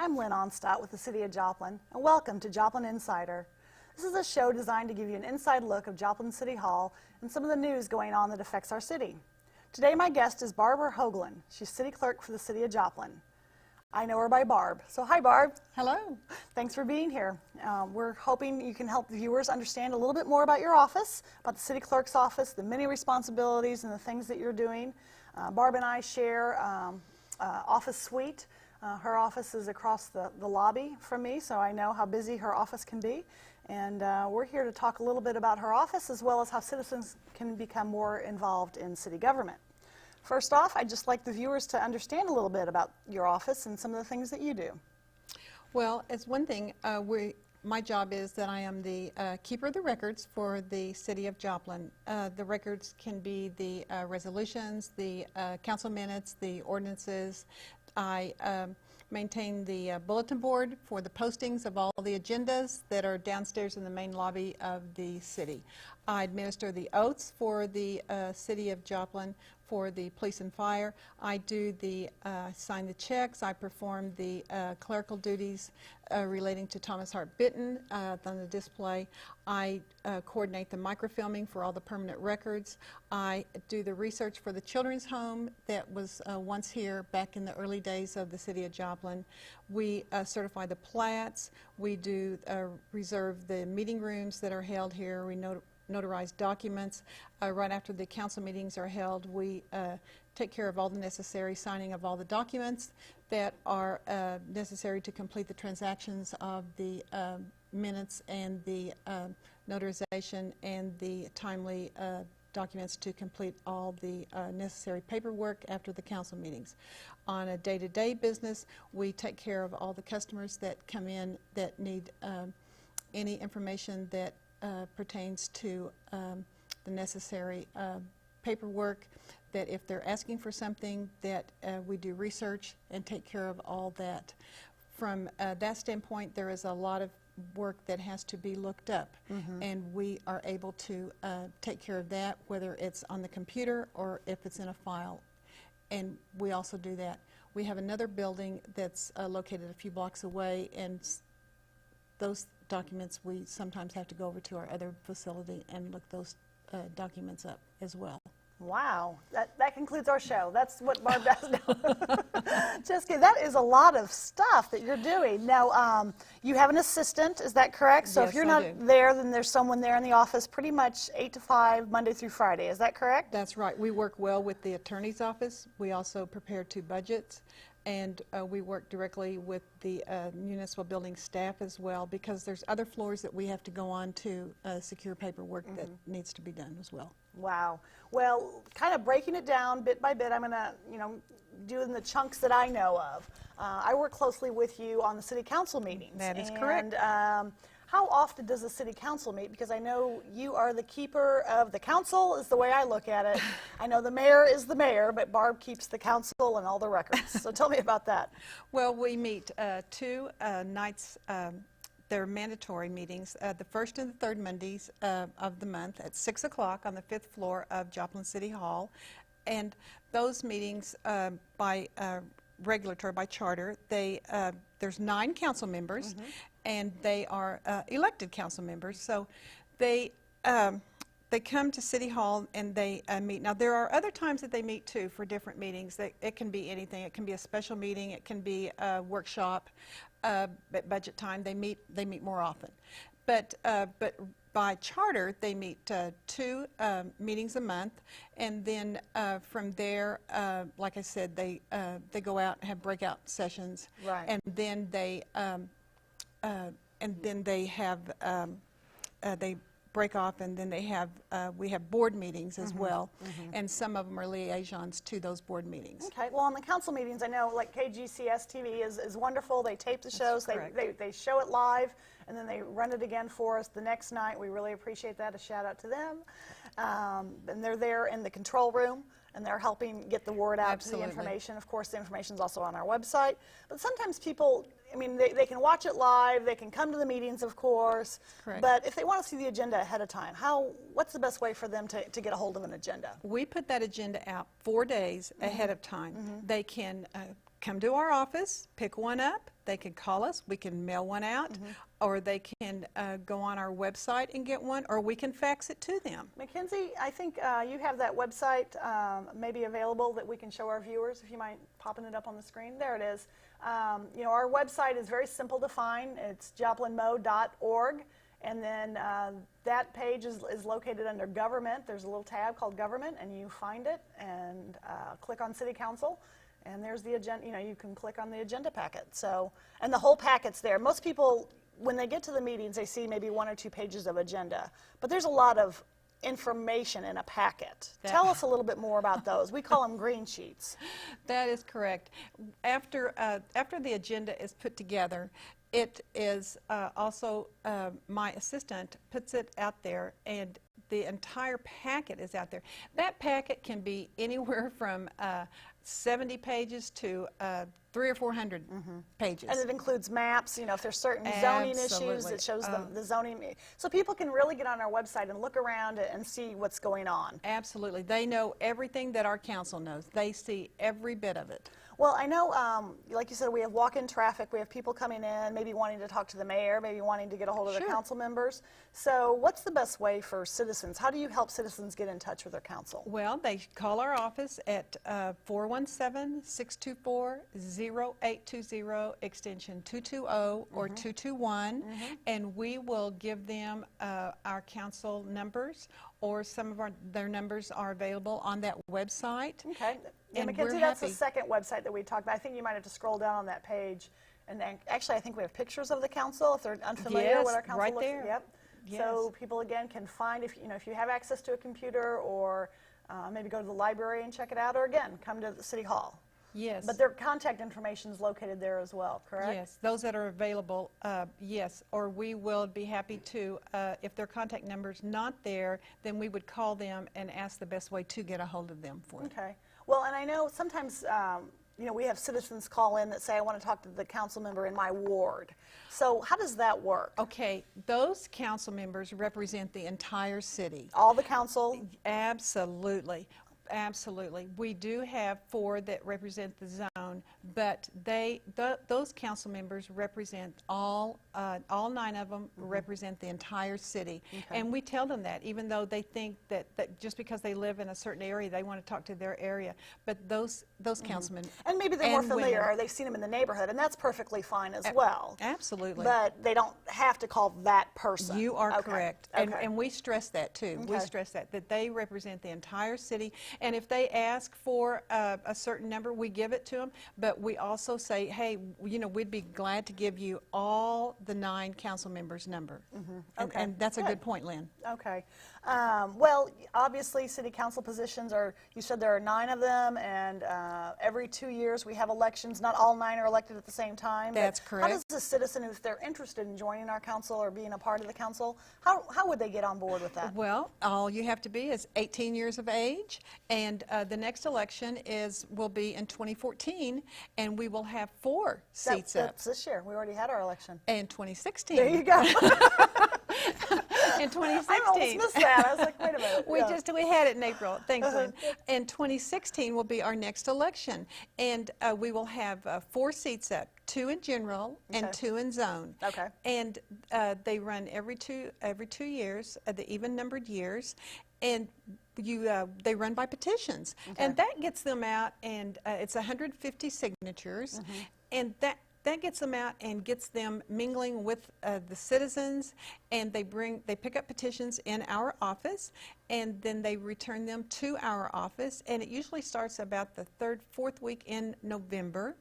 I'm Lynn Onstot with the City of Joplin, and welcome to Joplin Insider. This is a show designed to give you an inside look of Joplin City Hall and some of the news going on that affects our city. Today my guest is Barbara Hogelin. She's City Clerk for the City of Joplin. I know her by Barb. So hi Barb. Hello. Thanks for being here. We're hoping you can help the viewers understand a little bit more about your office, about the City Clerk's office, the many responsibilities and the things that you're doing. Barb and I share office suite. Her office is across the lobby from me, so I know how busy her office can be. And we're here to talk a little bit about her office as well as how citizens can become more involved in city government. First off, I'd just like the viewers to understand a little bit about your office and some of the things that you do. Well, as one thing, my job is that I am the keeper of the records for the City of Joplin. The records can be the resolutions, the council minutes, the ordinances. I maintain the bulletin board for the postings of all the agendas that are downstairs in the main lobby of the city. I administer the oaths for the City of Joplin for the police and fire. I do the sign the checks. I perform the clerical duties relating to Thomas Hart Benton on the display. I coordinate the microfilming for all the permanent records. I do the research for the children's home that was once here back in the early days of the City of Joplin. We certify the plats. We do reserve the meeting rooms that are held here. We notarize documents. Right after the council meetings are held, we take care of all the necessary signing of all the documents that are necessary to complete the transactions of the minutes and the notarization and the timely documents to complete all the necessary paperwork after the council meetings. On a day-to-day business, we take care of all the customers that come in that need any information that pertains to the necessary paperwork, that if they're asking for something, that we do research and take care of all that. From that standpoint, there is a lot of work that has to be looked up, and we are able to take care of that, whether it's on the computer or if it's in a file, and we also do that. We have another building that's located a few blocks away, and those documents we sometimes have to go over to our other facility and look those documents up as well. Wow, that concludes our show. That's what Barb does now. Just kidding. That is a lot of stuff that you're doing. Now, you have an assistant, is that correct? So yes, if you're I not do. there, then there's someone there in the office pretty much 8 to 5, Monday through Friday. Is that correct? That's right. We work well with the attorney's office. We also prepare 2 budgets. And we work directly with the municipal building staff as well, because there's other floors that we have to go on to secure paperwork that needs to be done as well. Wow. Well, kind of breaking it down bit by bit, I'm going to, do in the chunks that I know of. I work closely with you on the city council meetings. That is correct. How often does the city council meet? Because I know you are the keeper of the council, is the way I look at it. I know the mayor is the mayor, but Barb keeps the council and all the records. So tell me about that. Well, we meet 2 nights. They're mandatory meetings, the first and the third Mondays of the month at 6 o'clock on the 5th floor of Joplin City Hall. And those meetings by regulatory, by charter, there's 9 council members, and they are elected council members. So they come to City Hall and they meet. Now, there are other times that they meet too for different meetings. It can be anything. It can be a special meeting. It can be a workshop. At budget time, they meet more often. But by charter, they meet 2 meetings a month, and then from there, like I said, they go out and have breakout sessions, Right. and then they have they break off, and then they have we have board meetings as well, and some of them are liaisons to those board meetings. Okay, well, on the council meetings, I know like KGCS TV is wonderful. They tape the shows, they show it live, and then they run it again for us the next night. We really appreciate that. A shout out to them. And they're there in the control room, and they're helping get the word out to the information. Of course, the information is also on our website. But sometimes people, they can watch it live, they can come to the meetings, of course. Correct. But if they want to see the agenda ahead of time, what's the best way for them to get a hold of an agenda? We put that agenda out 4 days ahead of time. They can come to our office, pick one up. They can call us. We can mail one out, or they can go on our website and get one, or we can fax it to them. Mackenzie, I think you have that website maybe available that we can show our viewers, if you mind popping it up on the screen. There it is. You know, our website is very simple to find. It's joplinmo.org, and then that page is located under Government. There's a little tab called Government, and you find it and click on City Council. And there's the agenda, you know, you can click on the agenda packet. So, and the whole packet's there. Most people, when they get to the meetings, they see maybe 1 or 2 pages of agenda. But there's a lot of information in a packet. Tell us a little bit more about those. We call them green sheets. That is correct. After the agenda is put together, it is also my assistant puts it out there, and the entire packet is out there. That packet can be anywhere from 70 pages to 300 or 400 pages. And it includes maps, you know, if there's certain zoning issues, it shows them the zoning. So people can really get on our website and look around and see what's going on. Absolutely. They know everything that our council knows. They see every bit of it. Well, I know, like you said, we have walk-in traffic. We have people coming in, maybe wanting to talk to the mayor, maybe wanting to get a hold of the council members. So what's the best way for citizens? How do you help citizens get in touch with their council? Well, they call our office at 417-624-0820, extension 220 or 221, and we will give them our council numbers, or some of their numbers are available on that website. Okay. And And Mackenzie, we're that's the happy. second website that we talked about. I think you might have to scroll down on that page. And then, actually, I think we have pictures of the council if they're unfamiliar Yes, what our council right looks there. Yep. Yes. So people, again, can find, if you have access to a computer, or maybe go to the library and check it out, or, again, come to the City Hall. Yes. But their contact information is located there as well, correct? Yes, those that are available, yes, or we will be happy to, if their contact number's not there, then we would call them and ask the best way to get a hold of them for it. Okay. Well, and I know sometimes, you know, we have citizens call in that say, I want to talk to the council member in my ward. So how does that work? Okay, those council members represent the entire city. All the council? Absolutely. Absolutely. We do have 4 that represent the zone, but those council members represent all 9 of them represent the entire city. Okay. And we tell them that, even though they think that just because they live in a certain area, they want to talk to their area. But those councilmen. And maybe they're more and familiar, women. or they've seen them in the neighborhood, and that's perfectly fine as well. Absolutely. But they don't have to call that person. You are Okay. correct. Okay. And we stress that too. We Okay. stress that they represent the entire city. And if they ask for a certain number, we give it to them. But we also say, hey, you know, we'd be glad to give you all the 9 council members' number. Okay. And that's a Good. good point, Lynn. Okay. Well, obviously, city council positions are, you said there are 9 of them, and every 2 years we have elections. Not all 9 are elected at the same time. but That's How does correct. a citizen, if they're interested in joining our council or being a part of the council, how would they get on board with that? Well, all you have to be is 18 years of age, and the next election will be in 2014, and we will have 4 seats up. That's this year. We already had our election. And 2016. There you go. In 2016. I almost missed that. I was like, wait a minute. We Yeah. we had it in April. Thanks, Lynn. And 2016 will be our next election, and we will have 4 seats up, 2 in general and Okay. 2 in zone. Okay. And they run every two years, the even-numbered years, and they run by petitions, and that gets them out, and it's 150 signatures, and that gets them out and gets them mingling with the citizens, and they pick up petitions in our office, and then they return them to our office, and it usually starts about the 3rd, 4th week in November.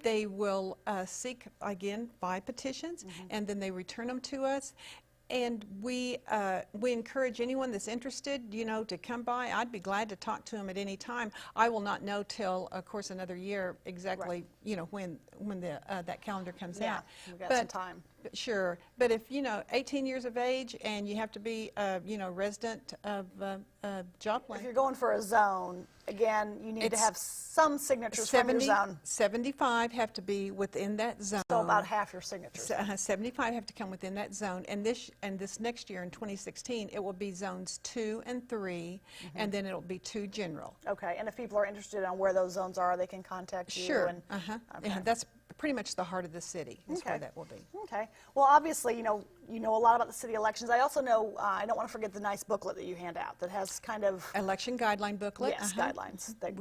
They will seek, again, by petitions, and then they return them to us. And we encourage anyone that's interested, you know, to come by. I'd be glad to talk to them at any time. I will not know till, of course, another year exactly, you know, when that calendar comes Yeah, out. we've got some time. Sure, but if 18 years of age and you have to be resident of Joplin. If you're going for a zone, again, you need to have some signatures from your zone. 75 have to be within that zone. So about half your signatures. 75 have to come within that zone, and this next year in 2016, it will be zones 2 and 3, and then it'll be 2 general. Okay, and if people are interested on where those zones are, they can contact you. Sure. And, okay. Yeah, that's pretty much the heart of the city is where that will be. Okay. Well, obviously, you know a lot about the city elections. I also know, I don't want to forget the nice booklet that you hand out that has kind of... Election guideline booklet. Yes, guidelines. That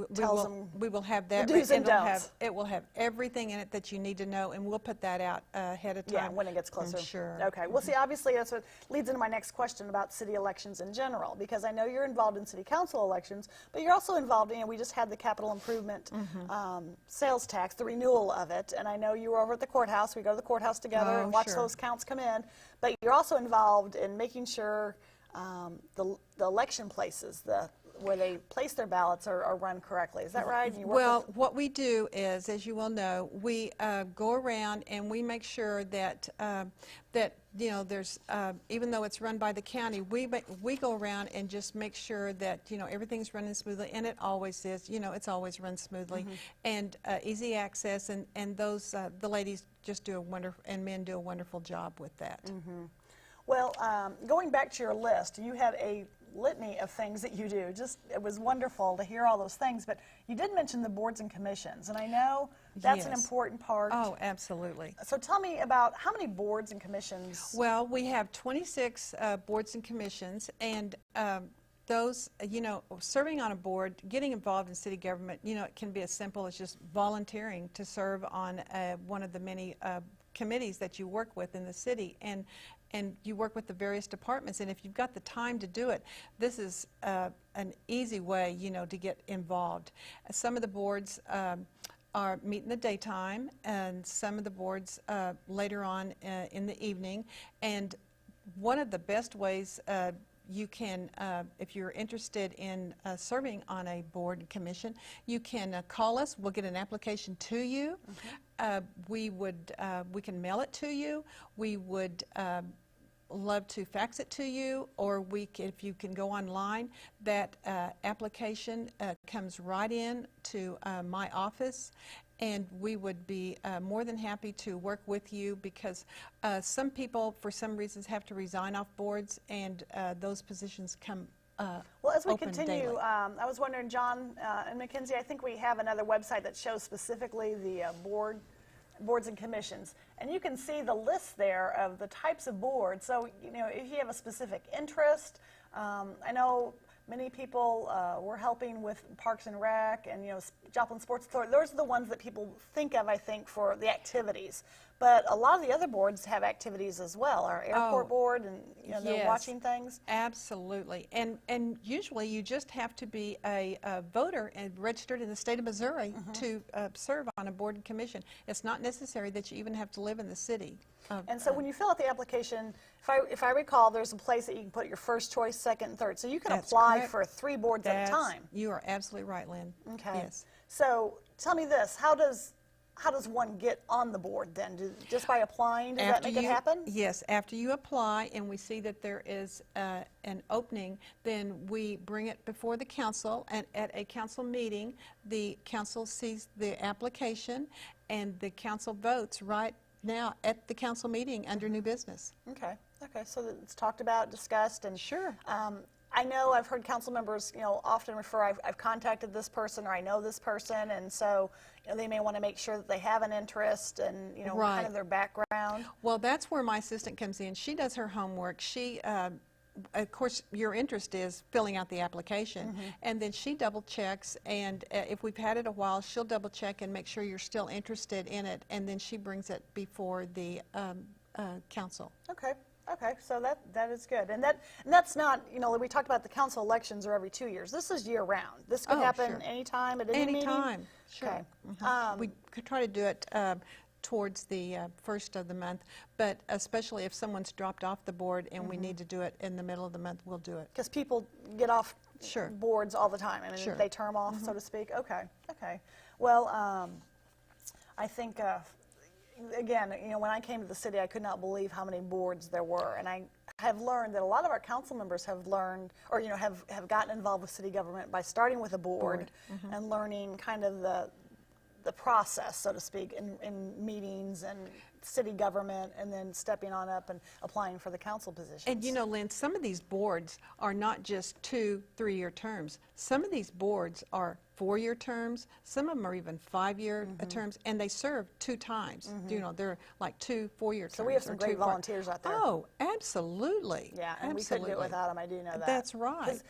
we will have that. The do's and don'ts. It will have everything in it that you need to know, and we'll put that out ahead of time. Yeah, when it gets closer. Sure. Okay. Well, see, obviously, that's what leads into my next question about city elections in general, because I know you're involved in city council elections, but you're also involved in, we just had the capital improvement sales tax, the renewal of it, and I know you were over at the courthouse. We go to the courthouse together and watch those counts come in, but you're also involved in making sure the election places, where they place their ballots are run correctly. Is that right? Well, what we do is, as you well know, we go around and we make sure that there's even though it's run by the county, we go around and just make sure that everything's running smoothly, and it always is. It's always run smoothly and easy access, and those the ladies just do a wonderful, and men do a wonderful job with that. Well, going back to your list, you had a litany of things that you do. It was wonderful to hear all those things, but you did mention the boards and commissions, and I know that's an important part. Oh, absolutely. So tell me about how many boards and commissions? Well, we have 26 boards and commissions, and those, serving on a board, getting involved in city government, it can be as simple as just volunteering to serve on one of the many committees that you work with in the city, and you work with the various departments, and if you've got the time to do it, this is an easy way, to get involved. Some of the boards meet in the daytime, and some of the boards later on in the evening, and one of the best ways you can, if you're interested in serving on a board and commission, you can call us. We'll get an application to you. We can mail it to you. We would love to fax it to you, or if you can go online, that application comes right in to my office, and we would be more than happy to work with you, because some people, for some reasons, have to resign off boards, and those positions come well, as we open continue, daily. I was wondering, John and Mackenzie, I think we have another website that shows specifically the boards and commissions, and you can see the list there of the types of boards. So, if you have a specific interest, I know many people were helping with Parks and Rec and Joplin Sports Authority. Those are the ones that people think of, I think, for the activities. But a lot of the other boards have activities as well. Our airport board, and they're watching things. Absolutely, and usually you just have to be a voter and registered in the state of Missouri to serve on a board and commission. It's not necessary that you even have to live in the city. And so when you fill out the application, if I recall, there's a place that you can put your first choice, second, and third. So you can apply for 3 boards at a time. You are absolutely right, Lynn. Okay. Yes. So tell me this: how does one get on the board then? Just by applying, does that make it happen? Yes, after you apply and we see that there is an opening, then we bring it before the council, and at a council meeting, the council sees the application, and the council votes right now at the council meeting under new business. Okay, so it's talked about, discussed, and sure. I know I've heard council members, often refer, I've contacted this person, or I know this person, and so they may want to make sure that they have an interest and kind of their background. Well, that's where my assistant comes in. She does her homework. She, of course, your interest is filling out the application, and then she double checks, and if we've had it a while, she'll double check and make sure you're still interested in it, and then she brings it before the council. Okay, so that is good, and that's not, we talked about the council elections are every 2 years. This is year round. This could happen anytime at any meeting. Anytime, sure. Okay. We could try to do it towards the first of the month, but especially if someone's dropped off the board and we need to do it in the middle of the month, we'll do it. Because people get off boards all the time. I mean, they term off, so to speak. Okay. Well, I think, again, you know, when I came to the city, I could not believe how many boards there were, and I have learned that a lot of our council members have learned, or, you know, have gotten involved with city government by starting with a board. And learning kind of the process, so to speak, in meetings and city government, and then stepping on up and applying for the council positions. And you know, Lynn, some of these boards are not just 2, 3-year terms. Some of these boards are 4-year terms. Some of them are even 5-year terms, and they serve 2 times. You know, they're like 2 4-year terms. So we have some great volunteers out there. Oh, absolutely. Yeah, and we couldn't do it without them. I do know that. That's right. 'Cause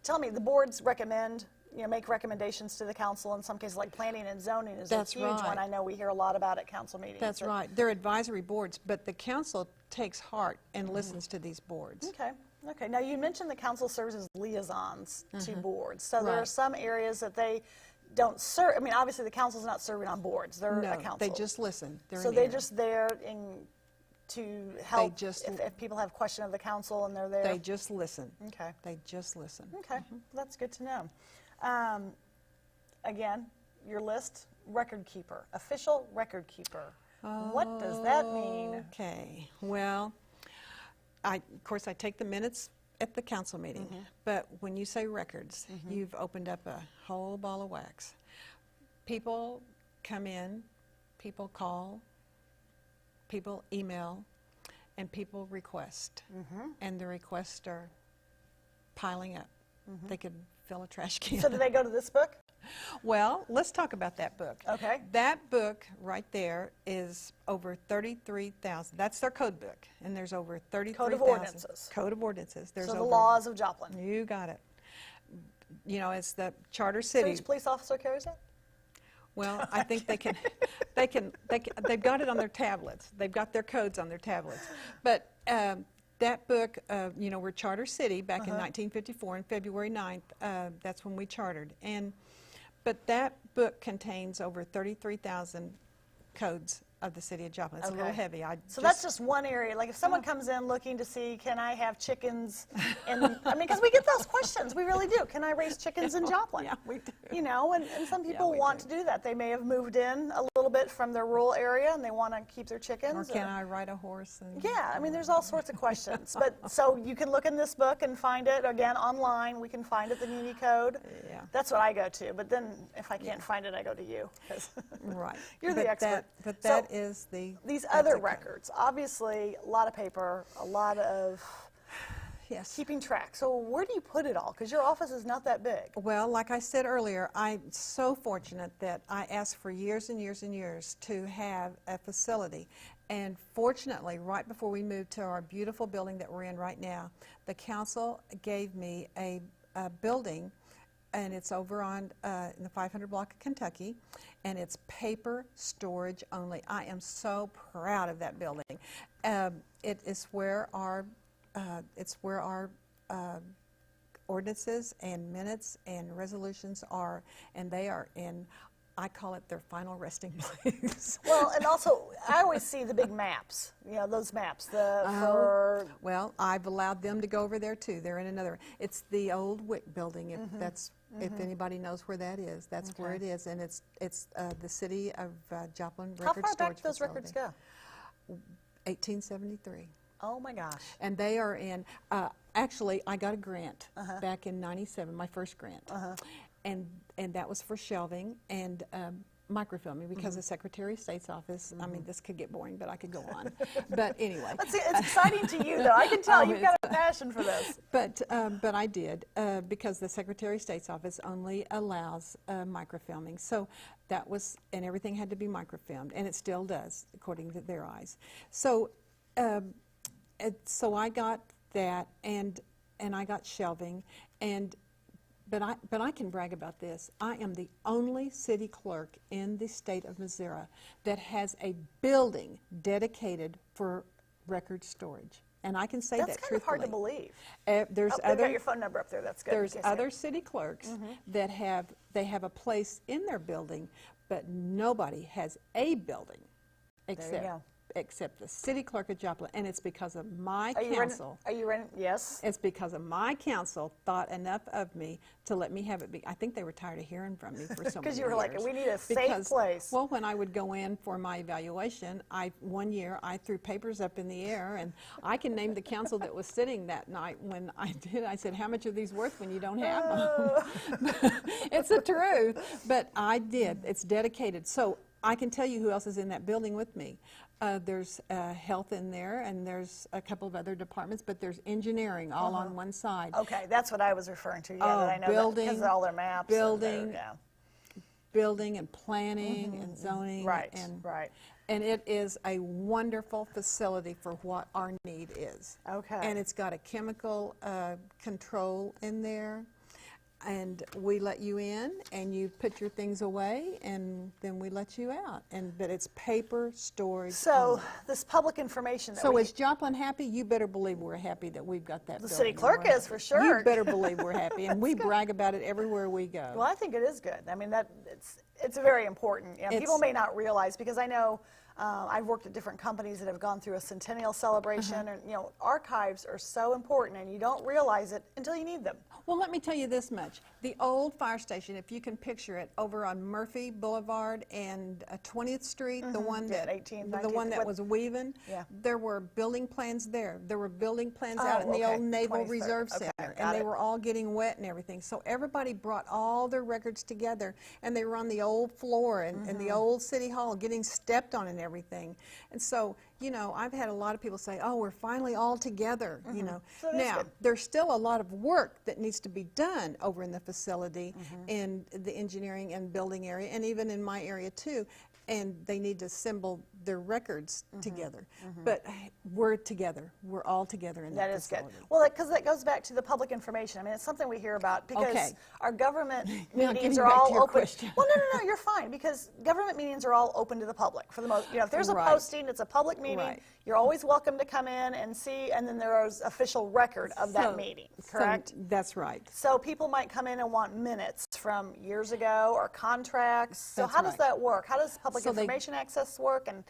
tell me, the boards recommend, you know, make recommendations to the council. In some cases, like planning and zoning is a huge one. I know we hear a lot about at council meetings. That's right. They're advisory boards, but the council takes heart and listens to these boards. Okay. Okay. Now, you mentioned the council serves as liaisons to boards. So there are some areas that they don't serve. I mean, obviously, the council's not serving on boards. They're a council. They just listen. So they're just there to help if people have questions of the council, and they're there. They just listen. Okay. They just listen. Okay. That's good to know. Again, your list, record keeper, official record keeper. What does that mean? Okay. Well, of course, I take the minutes at the council meeting, but when you say records, you've opened up a whole ball of wax. People come in, people call, people email, and people request. And the requests are piling up. They could fill a trash can. So do they go to this book? Well, let's talk about that book. Okay. That book right there is over 33,000. That's their code book, and there's over 33,000. Code of ordinances. Code of ordinances. There's So the over, laws of Joplin. You got it. You know, it's the charter So city. each police officer carries it? Well, I think they've got it on their tablets. They've got their codes on their tablets. But that book, you know, we're charter city back in 1954, on February 9th. That's when we chartered. But that book contains over 33,000 codes of the city of Joplin. It's a little heavy. So that's just one area. Like if someone comes in looking to see, can I have chickens? And I mean, because we get those questions. We really do. Can I raise chickens in Joplin? Yeah, we do. You know, and some people want to do that. They may have moved in a little bit from their rural area and they want to keep their chickens. Or can I ride a horse? And Yeah, I mean, there's all sorts of questions. But so you can look in this book and find it, again, online. We can find it, the Muni Code. Yeah. That's what I go to. But then if I can't find it, I go to you. 'Cause Right. You're the expert. But that is the... These other records, obviously, a lot of paper, a lot of keeping track. So where do you put it all? Because your office is not that big. Well, like I said earlier, I'm so fortunate that I asked for years and years and years to have a facility. And fortunately, right before we moved to our beautiful building that we're in right now, the council gave me a building, and it's over on in the 500 block of Kentucky, and it's paper storage only. I am so proud of that building. It is where our ordinances and minutes and resolutions are, and they are in, I call it their final resting place. Well, and also, I always see the big maps, you know, those maps. Well, I've allowed them to go over there too. They're in another, it's the old WIC building, if anybody knows where that is, that's where it is, and it's the City of Joplin Record Storage Facility. How far back do those records go? 1873. Oh my gosh. And they are in, actually, I got a grant back in '97, my first grant. And that was for shelving and microfilming, because the Secretary of State's office, I mean, this could get boring, but I could go on. But anyway. Let's see, it's exciting to you, though. I can tell you've got a passion for this. But I did, because the Secretary of State's office only allows microfilming. So that was, and everything had to be microfilmed, and it still does, according to their eyes. So, so I got that, and I got shelving, but I can brag about this. I am the only city clerk in the state of Missouri that has a building dedicated for record storage. And I can say that truthfully. That's kind of hard to believe. There's they've got your phone number up there. That's good. There's other city clerks that have a place in their building, but nobody has a building except except the city clerk of Joplin, and it's because of my Are you council. Are you ready? Yes. It's because of my council thought enough of me to let me have it be. I think they were tired of hearing from me for so many years. Because you were like, we need a safe place. Well, when I would go in for my evaluation, one year I threw papers up in the air, and I can name the council that was sitting that night when I did. I said, how much are these worth when you don't have them? It's the truth. But I did. It's dedicated. So I can tell you who else is in that building with me. There's health in there, and there's a couple of other departments, but there's engineering all on one side. Okay, that's what I was referring to. Yeah, Oh, that I know building, because of all their maps. building, Yeah. building and planning and zoning. Right, and, right. And it is a wonderful facility for what our need is. Okay. And it's got a chemical control in there. And we let you in, and you put your things away, and then we let you out. But it's paper storage. So only. this public information that So is Joplin happy? You better believe we're happy that we've got that. the building city and clerk we're is for happy. sure. You better believe we're happy, and we brag about it everywhere we go. Well, I think it is good. I mean, it's very important. You know, people may not realize, because I know I've worked at different companies that have gone through a centennial celebration, and you know, archives are so important, and you don't realize it until you need them. Well, let me tell you this much. The old fire station, if you can picture it, over on Murphy Boulevard and 20th Street, the one Yeah, that 18th, the 19th, one that was weaving, Yeah. there were building plans there. There were building plans out in the okay. old Naval 23rd. Reserve Okay, Center, got and they it. were all getting wet and everything. So everybody brought all their records together, and they were on the old floor and the old city hall getting stepped on and everything. And so, you know, I've had a lot of people say, oh, we're finally all together, you know. So that's now, good. there's still a lot of work that needs to be done over in the facility in the engineering and building area, and even in my area too. And they need to assemble their records together. But we're together. We're all together in that That is good. facility. Well, because that goes back to the public information. I mean, it's something we hear about because Okay. our government Now, meetings getting are back to all your open. question. Well, no, you're fine, because government meetings are all open to the public for the most. You know, if there's a Right. posting, it's a public meeting. Right. You're always welcome to come in and see, and then there is official record of that meeting. Correct. So that's right. So people might come in and want minutes from years ago or contracts. So That's how does right. that work? How does public So they- information access work, and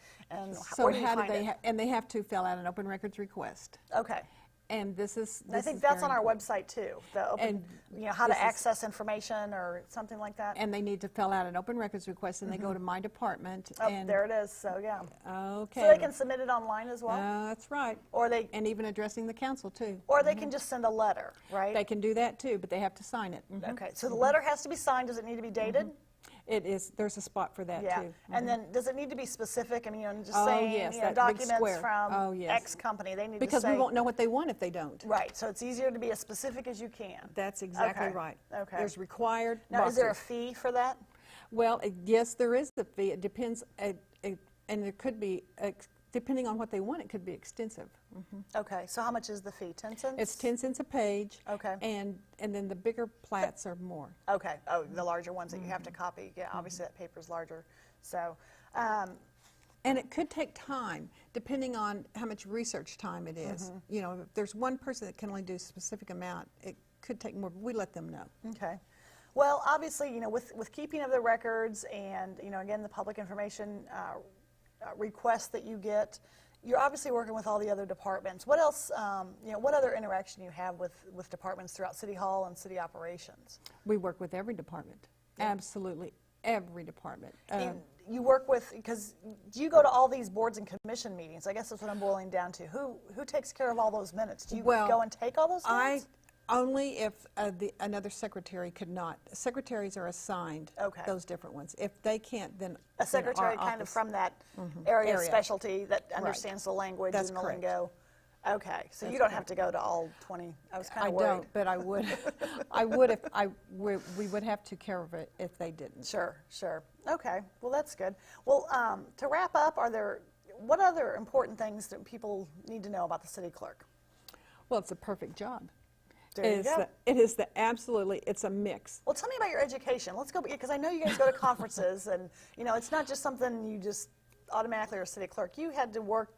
So where do you how do find they it? and they have to fill out an open records request. Okay. And this is I think that's on our website too. The open, And you know, how to this is- access information or something like that. And they need to fill out an open records request, and they go to my department. Oh, and there it is. So yeah. Okay. So they can submit it online as well, That's right. or they And even addressing the council too. can just send a letter, right? They can do that too, but they have to sign it. Okay. So the letter has to be signed. Does it need to be dated? It is. There's a spot for that Yeah. too. And then does it need to be specific? I mean, I'm just Oh, saying, yes, you know, that big documents square. from Oh, yes. X company. They need Because to say. we won't know what they want if they don't. Right. So it's easier to be as specific as you can. That's exactly Okay. right. Okay. There's required Now, is there a boxes. fee for that? Well, yes, there is a fee. It depends, and it could be, depending on what they want, it could be extensive. Okay. So how much is the fee? 10 cents? It's 10 cents a page. Okay. And then the bigger plats are more. Okay. Oh, the larger ones that you have to copy. Yeah, obviously that paper's larger. So, And it could take time, depending on how much research time it is. You know, if there's one person that can only do a specific amount, it could take more, but we let them know. okay. Well, obviously, you know, with keeping of the records and, you know, again, the public information requests that you get, you're obviously working with all the other departments. What else, you know, what other interaction you have with departments throughout City Hall and city operations? We work with every department, absolutely every department. And you work with, because do you go to all these boards and commission meetings? I guess that's what I'm boiling down to. Who takes care of all those minutes? Do you Well, go and take all those minutes? Only if another secretary could not. Secretaries are assigned Okay. those different ones. If they can't, then A secretary our kind of office- from that area of Area. specialty that understands the language That's and the correct. lingo. Okay, so you That's don't have to go to all 20. I was kind I of worried. don't, but I would. I would if we would have to care of it if they didn't. Sure, sure. Okay, well that's good. Well, to wrap up, what other important things that people need to know about the city clerk? Well, it's a perfect job. There you go. It is it's a mix. Well, tell me about your education. Let's go, because I know you guys go to conferences, and you know it's not just something you just automatically are a city clerk. You had to work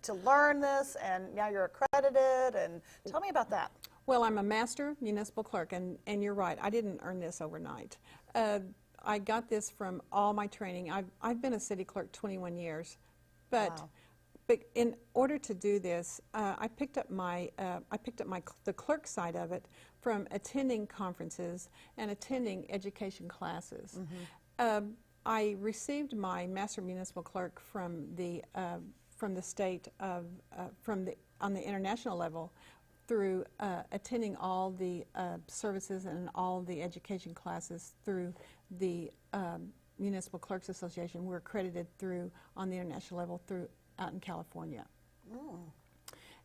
to learn this, and now you're accredited. And tell me about that. Well, I'm a master municipal clerk, and you're right. I didn't earn this overnight. I got this from all my training. I've been a city clerk 21 years, but Wow. But in order to do this, I picked up the clerk side of it from attending conferences and attending education classes. I received my Master Municipal Clerk from the state of on the international level through attending all the services and all the education classes through the Municipal Clerks Association. We're accredited through on the international level through out in California.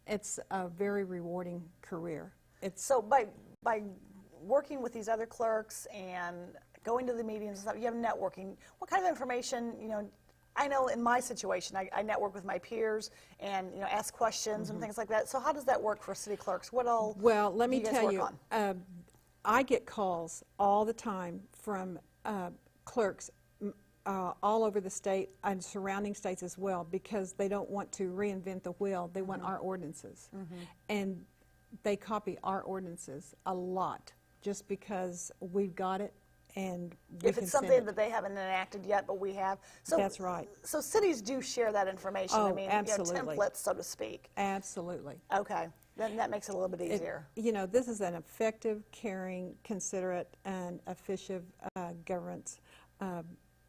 It's a very rewarding career. So by working with these other clerks and going to the meetings and stuff, you have networking. What kind of information, I know in my situation, I network with my peers and, ask questions and things like that. So how does that work for city clerks? What all Well, let me do you guys tell work you, on? I get calls all the time from clerks all over the state and surrounding states as well, because they don't want to reinvent the wheel. They want our ordinances. And they copy our ordinances a lot just because we've got it and we If can it's send something it. that they haven't enacted yet, but we have. So, That's right. So cities do share that information. Oh, I mean, absolutely. templates, so to speak. Absolutely. Okay. Then that makes it a little bit easier. This is an effective, caring, considerate, and efficient governance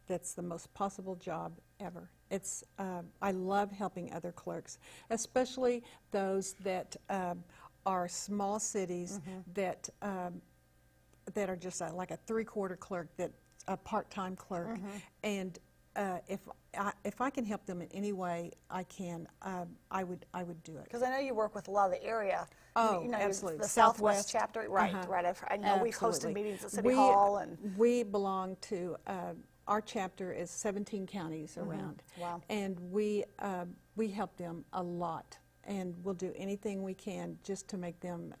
that's the most possible job ever. It's I love helping other clerks, especially those that are small cities that are just like a three-quarter clerk, that a part-time clerk, and if I can help them in any way I can, I would do it. Because I know you work with a lot of the area. Oh, absolutely. The Southwest chapter, right? Right. I know we've hosted Absolutely. meetings at City Hall, and we belong to. Our chapter is 17 counties around. Wow. And we help them a lot, and we'll do anything we can just to make them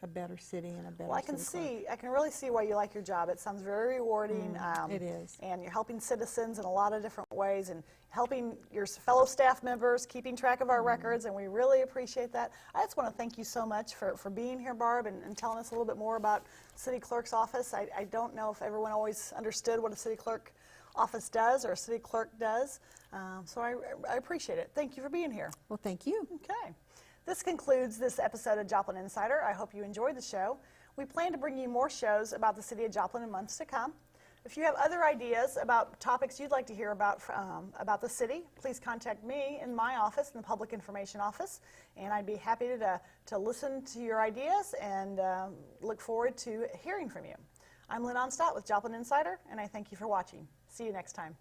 a better city and a better. Well, I can really see why you like your job. It sounds very rewarding. It is. And you're helping citizens in a lot of different ways, and helping your fellow staff members, keeping track of our records, and we really appreciate that. I just want to thank you so much for being here, Barb, and telling us a little bit more about City Clerk's office. I don't know if everyone always understood what a City Clerk office does or a City Clerk does, so I appreciate it. Thank you for being here. Well, thank you. Okay. This concludes this episode of Joplin Insider. I hope you enjoyed the show. We plan to bring you more shows about the city of Joplin in months to come. If you have other ideas about topics you'd like to hear about the city, please contact me in my office, in the Public Information Office, and I'd be happy to listen to your ideas and look forward to hearing from you. I'm Lynn Onstot with Joplin Insider, and I thank you for watching. See you next time.